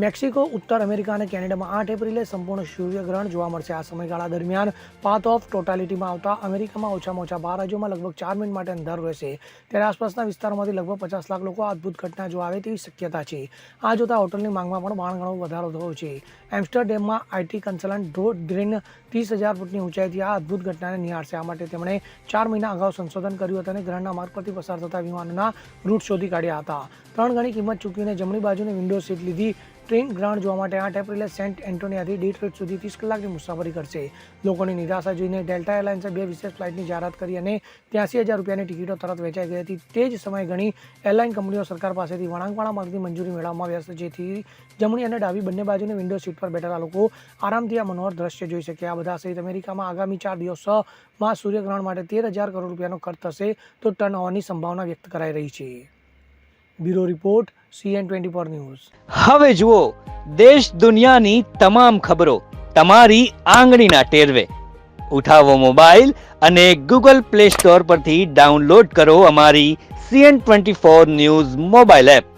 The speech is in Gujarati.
મેક્સિકો, ઉત્તર અમેરિકા અને કેનેડામાં 8 એપ્રિલે સંપૂર્ણ સૂર્યગ્રહણ જોવા મળશે. આ સમયગાળા દરમિયાન પાથ ઓફ ટોટાલિટીમાં આવતા અમેરિકામાં ઓછામાં ઓછા 12 રાજ્યોમાં લગભગ 4 મિનિટ માટે અંધારું રહેશે. ત્યારે આસપાસના વિસ્તારોમાંથી લગભગ 50 લાખ લોકો આ અદ્ભુત ઘટના જોવા આવે તેવી શક્યતા છે. આ જોતા હોટલની માંગમાં પણ ઘણો વધારો થયો છે. એમ્સ્ટરડેમમાં આઈટી કન્સલ્ટન્ટ ડ્રીન 30,000 ફૂટની ઊંચાઈથી આ અદ્ભુત ઘટનાને નિહાળશે. આ માટે તેમણે 4 મહિના અગાઉ સંશોધન કર્યું હતું અને ગ્રહણના માર્ગ પરથી પસાર થતા વિમાનોના રૂટ શોધી કાઢ્યા હતા. 3 ગણી કિંમત ચૂકવીને જમણી બાજુની વિન્ડો સીટ લીધી. ટ્રેન ગ્રહણ જોવા માટે 8 એપ્રિલે સેન્ટ એન્ટોનિયાથી ડિટ્રોઇટ સુધી 30 કલાકની મુસાફરી કરશે. લોકોની નિરાશા જોઈને ડેલ્ટા એરલાઇન્સે 2 વિશેષ ફ્લાઇટની જાહેરાત કરી અને 83,000 રૂપિયાની ટિકિટો તરત વેચાઈ ગઈ હતી. તે જ સમયે ઘણી એરલાઇન કંપનીઓ સરકાર પાસેથી વળાંકવાળા માર્ગની મંજૂરી મેળવવામાં વ્યસ્ત, જેથી જમણી અને ડાબી બંને બાજુની વિન્ડો સીટ પર બેઠેલા લોકો આરામથી આ મનોહર દ્રશ્ય જોઈ શકે. આ બધા સહિત અમેરિકામાં આગામી 4 દિવસોમાં સૂર્યગ્રહણ માટે 13,000 કરોડ રૂપિયાનો ખર્ચ થશે તો ટન હોવાની સંભાવના વ્યક્ત કરાઈ રહી છે. Bureau report, CN24 news. હવે જુઓ દેશ દુનિયાની તમામ ખબરો તમારી આંગળીના ટેરવે. ઉઠાવો મોબાઈલ અને Google Play Store પરથી ડાઉનલોડ કરો અમારી CN24 ન્યૂઝ મોબાઈલ એપ.